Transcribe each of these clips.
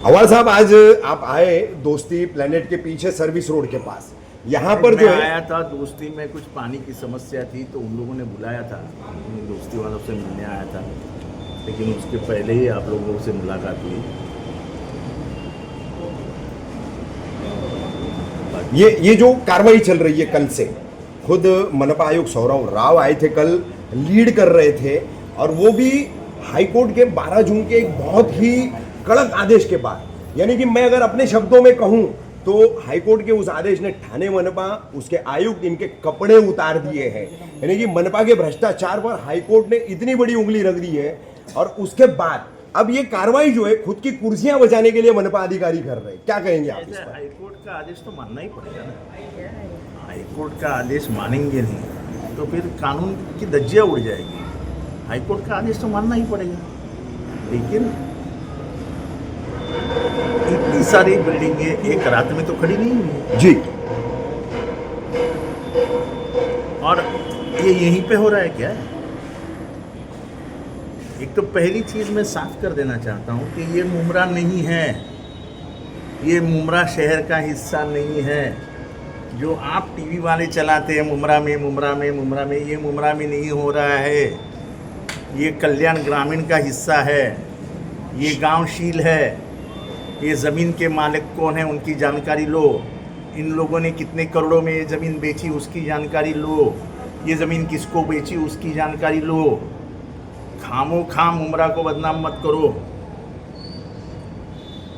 अवार साहब, आज आप आए दोस्ती प्लेनेट के पीछे सर्विस रोड के पास, यहाँ पर जो मैं है आया था दोस्ती में, कुछ पानी की समस्या थी तो उन लोगों ने बुलाया था, उन दोस्ती वालों से मिलने आया था, लेकिन उसके पहले ही आप लोगों से मुलाकात हुई। ये जो कार्रवाई चल रही है कल से, खुद मनपा आयुक्त सौरव राव आए थे कल, लीड कर रहे थे, और वो भी हाईकोर्ट के 12 जून के एक बहुत ही कड़क आदेश के बाद। यानी कि मैं अगर अपने शब्दों में कहूं तो हाईकोर्ट के उस आदेश ने ठाणे मनपा, उसके आयुक्त, इनके कपड़े उतार दिए हैं। यानी कि मनपा के भ्रष्टाचार पर हाईकोर्ट ने इतनी बड़ी उंगली रख दी है, और उसके बाद अब ये कार्रवाई जो है खुद की कुर्सियां बचाने के लिए मनपा अधिकारी कर रहे हैं। क्या कहेंगे आप इस पर? हाईकोर्ट का आदेश तो मानना ही पड़ेगा ना। हाईकोर्ट का आदेश मानेंगे नहीं तो फिर कानून की धज्जियां उड़ जाएगी। हाईकोर्ट का आदेश तो मानना ही पड़ेगा, लेकिन इतनी सारी बिल्डिंगें एक रात में तो खड़ी नहीं हुई जी। और ये यहीं पे हो रहा है क्या? एक तो पहली चीज मैं साफ कर देना चाहता हूँ कि ये मुमरा नहीं है, ये मुमरा शहर का हिस्सा नहीं है। जो आप टीवी वाले चलाते हैं मुमरा में, मुमरा में, मुमरा में, ये मुमरा में नहीं हो रहा है। ये कल्याण ग्रामीण का हिस्सा है, ये गांवशील है। ये ज़मीन के मालिक कौन है उनकी जानकारी लो, इन लोगों ने कितने करोड़ों में ये ज़मीन बेची उसकी जानकारी लो, ये ज़मीन किसको बेची उसकी जानकारी लो। खामो खाम उमरा को बदनाम मत करो।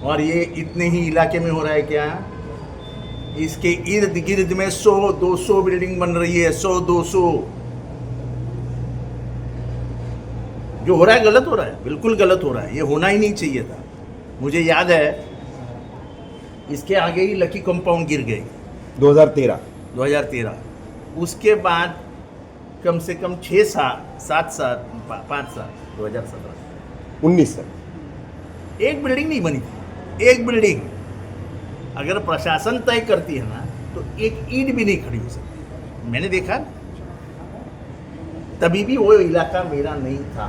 और ये इतने ही इलाके में हो रहा है क्या? इसके इर्द गिर्द में 100-200 बिल्डिंग बन रही है, 100-200। जो हो रहा है गलत हो रहा है, बिल्कुल गलत हो रहा है, ये होना ही नहीं चाहिए था। मुझे याद है इसके आगे ही लकी कंपाउंड गिर गई 2013। उसके बाद कम से कम 6 साल, 7 साल, 5 साल, 2017, 19 तक एक बिल्डिंग नहीं बनी थी। एक बिल्डिंग अगर प्रशासन तय करती है ना तो एक ईंट भी नहीं खड़ी हो सकती। मैंने देखा, तभी भी वो इलाका मेरा नहीं था।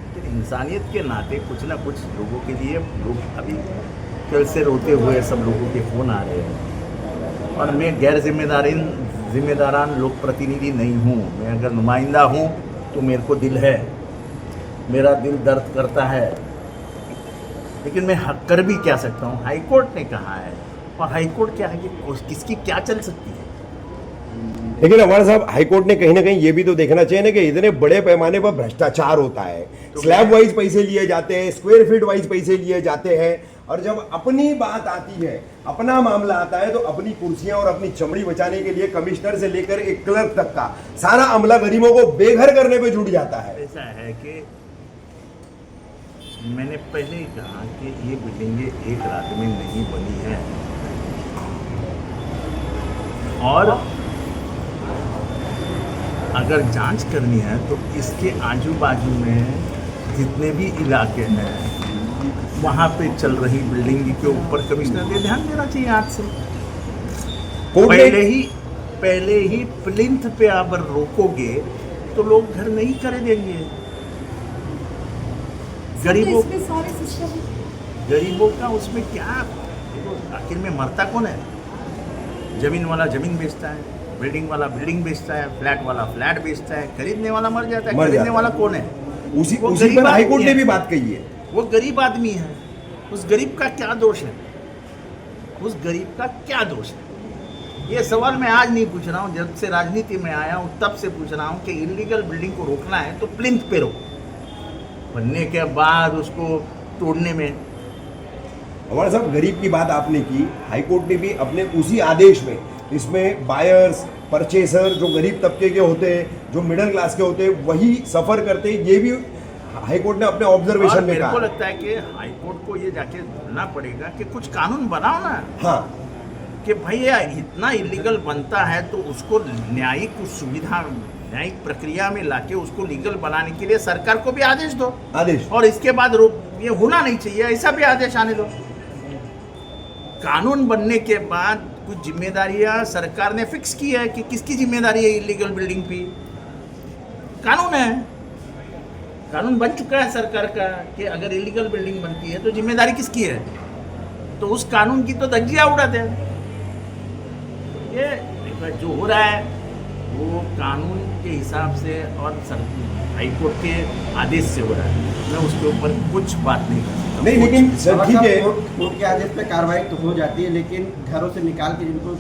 तो इंसानियत के नाते कुछ ना कुछ लोगों के लिए, लोग अभी कल से रोते हुए सब लोगों के फ़ोन आ रहे हैं, और मैं गैर जिम्मेदारान लोक प्रतिनिधि नहीं हूँ। मैं अगर नुमाइंदा हूँ तो मेरे को दिल है, मेरा दिल दर्द करता है, लेकिन मैं हक कर भी क्या सकता हूँ? हाईकोर्ट ने कहा है, और हाईकोर्ट क्या है कि किसकी क्या चल सकती है। लेकिन हमारे साहब, हाईकोर्ट ने कहीं ना कहीं ये भी तो देखना चाहिए ना कि इतने बड़े पैमाने पर भ्रष्टाचार होता है, तो स्लैब वाइज पैसे लिए जाते हैं, स्क्वायर फीट वाइज पैसे लिए जाते हैं, और जब अपनी बात आती है, अपना मामला आता है, तो अपनी कुर्सियां और अपनी चमड़ी बचाने के लिए कमिश्नर से लेकर एक क्लर्क तक का सारा अमला गरीबों को बेघर करने पे जुट जाता है। ऐसा है कि मैंने पहले ही कहा कि ये बिल्डिंगें एक रात में नहीं बनी है, और अगर जांच करनी है तो इसके आजू बाजू में जितने भी इलाके हैं वहाँ पे चल रही बिल्डिंग के ऊपर कमिश्नर ने ध्यान देना चाहिए। आज से पहले ही प्लिंथ पे आप रोकोगे तो लोग घर नहीं करे देंगे। गरीबों का उसमें क्या? आखिर में मरता कौन है? जमीन वाला जमीन बेचता है, बिल्डिंग वाला बिल्डिंग बेचता है, फ्लैट वाला फ्लैट बेचता है, खरीदने वाला मर जाता है। खरीदने वाला कौन है? उसी पर हाईकोर्ट ने भी बात कही है। वो गरीब आदमी है। उस गरीब का क्या दोष है? उस गरीब का क्या दोष है? ये सवाल मैं आज नहीं पूछ रहा हूँ, जब से राजनीति में आया हूँ तब से पूछ रहा हूँ कि इलीगल बिल्डिंग को रोकना है तो प्लिंथ पे रोको, बनने के बाद उसको तोड़ने में। हमारे साहब, गरीब की बात आपने की, हाईकोर्ट ने भी अपने उसी आदेश में इसमें बायर्स, परचेसर, जो गरीब तबके के होते हैं, जो मिडिल क्लास के होते हैं, वही सफर करते हैं, ये भी हाईकोर्ट ने अपने ऑब्जर्वेशन में कहा। मेरे को लगता है कि हाईकोर्ट को ये जाके ढूंढना पड़ेगा कि कुछ कानून बनाओ ना। हाँ, कि भैया इतना इलीगल बनता है तो उसको न्यायिक सुविधा, न्यायिक प्रक्रिया में लाके उसको लीगल बनाने के लिए सरकार को भी आदेश दो। आदेश, और इसके बाद ये होना नहीं चाहिए, ऐसा भी आदेश आने दो। कानून बनने के बाद कुछ जिम्मेदारियां सरकार ने फिक्स की है कि किसकी जिम्मेदारी है इलीगल बिल्डिंग पे। कानून है, कानून बन चुका है सरकार का कि अगर इलीगल बिल्डिंग बनती है तो जिम्मेदारी किसकी है? तो उस कानून की तो धज्जियां उड़ाते हैं। ये जो हो रहा है वो कानून के हिसाब से और हाईकोर्ट के आदेश से हो रहा है। मैं उसके ऊपर कुछ बात नहीं कर सकता। नहीं लेकिन सर ठीक है, कोर्ट के आदेश पे कार्रवाई तो हो जाती है, लेकिन घरों से निकाल के जिनको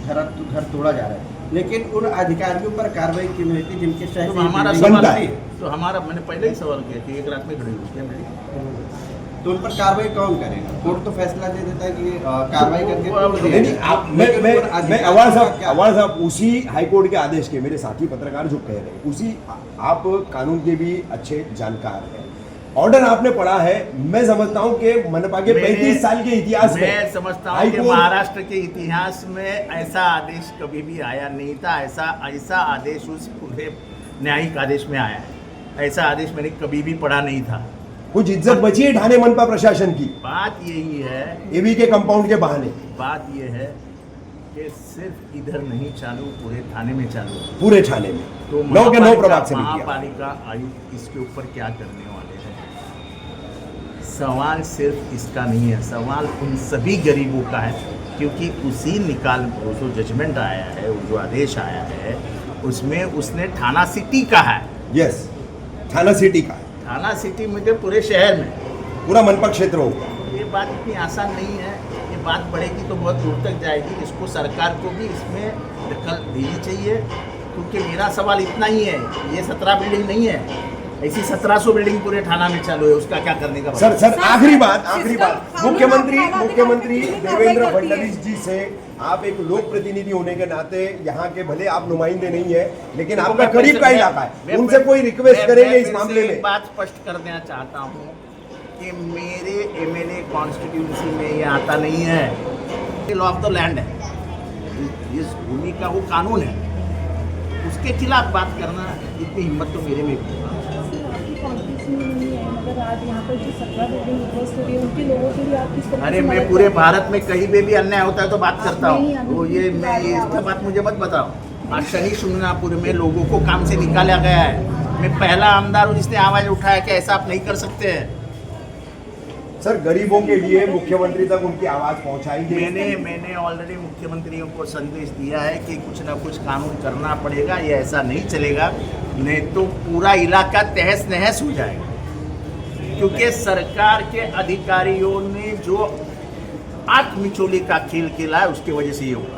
घर तोड़ा जा रहा है, लेकिन उन अधिकारियों पर कार्रवाई क्यों नहीं होती जिनके शहर तो हमारा से सवाल बनता है। तो हमारा मैंने पहले ही सवाल किया कि एक रात में खड़ी हुई है मेरी। तो उन पर कार्रवाई कौन करेगा? कोर्ट तो फैसला दे देता है कि कार्रवाई करके वो- तोड़ दिया नहीं नहीं जाए। आप लेकिन मैं उन अधिकारियों अवाज का साहब क्या- अवाज साहब उसी हाईकोर्ट के आदेश के मेरे साथी पत्रकार जो कह रहे हैं उसी आप कानून के भी अच्छे जानकार हैं, ऑर्डर आपने पढ़ा है। मैं समझता हूँ कि मनपा के 35 साल के इतिहास में मैं समझता हूँ कि हाईकोर्ट- महाराष्ट्र के इतिहास में ऐसा आदेश कभी भी आया नहीं था। ऐसा आदेश उस पूरे न्यायिक आदेश में आया है। ऐसा आदेश मैंने कभी भी पढ़ा नहीं था। कुछ इज्जत बची है ठाणे मनपा प्रशासन की बात यही है, एवी के कंपाउंड के बहाने, बात ये है कि सिर्फ इधर नहीं चालू, पूरे थाने में चालू है। पूरे ठाणे में तो 9 के 9 प्रभाग से भी किया। महापालिका आयुक्त इसके ऊपर क्या करने वाले हैं? सवाल सिर्फ इसका नहीं है, सवाल उन सभी गरीबों का है, क्योंकि उसी वो जो जजमेंट आया है, वो जो आदेश आया है, उसमें उसने थाना सिटी का है। यस, थाना सिटी का है, थाना सिटी में तो पूरे शहर में। पूरा मनपा क्षेत्र होगा। ये बात इतनी आसान नहीं है। ये बात बढ़ेगी तो बहुत दूर तक जाएगी। इसको सरकार को भी इसमें दखल देनी चाहिए, क्योंकि मेरा सवाल इतना ही है, ये 17 बिल्डिंग नहीं है, ऐसी 1700 बिल्डिंग पूरे थाना में चालू है। उसका क्या करने का सर मतलब? आखिरी बात मुख्यमंत्री देवेंद्र फडणवीस जी से आप एक लोक प्रतिनिधि होने के नाते यहाँ के भले आप नुमाइंदे नहीं है, लेकिन आपका मैं करीब का इलाका है, उनसे कोई रिक्वेस्ट मैं करेंगे इस फिर से मामले एक में? बात स्पष्ट कर देना चाहता हूँ कि मेरे एमएलए कॉन्स्टिट्यूंसी में ये आता नहीं है। ये लॉ ऑफ द लैंड है, इस भूमि का वो कानून है, उसके खिलाफ बात करना इतनी हिम्मत तो मेरे में भी नहीं। आपकी कॉन्फ्रेंस में नहीं है, मगर आज यहाँ पर जो 17 बिल्डिंग उध्वस्त हो रही है उनके लोगों के लिए आप किस तरह अरे से मैं मदद पूरे करेंगे? भारत में कहीं पे भी अन्याय होता है तो बात करता नहीं, हूँ। अभी तो ये भी मैं बता इसका रहे बात मुझे मत बताओ। आज शनि शिंगणापुर में लोगों को काम से निकाला गया है। मैं पहला आमदार हूँ जिसने आवाज उठाया कि ऐसा आप नहीं कर सकते हैं। सर गरीबों के लिए मुख्यमंत्री तक उनकी आवाज पहुंचाएंगे? मैंने ऑलरेडी मुख्यमंत्रियों को संदेश दिया है कि कुछ ना कुछ कानून करना पड़ेगा, ये ऐसा नहीं चलेगा, नहीं तो पूरा इलाका तहस नहस हो जाएगा। क्योंकि सरकार के अधिकारियों ने जो आत्मचोली का खेल खेला है, उसकी वजह से ये हुआ।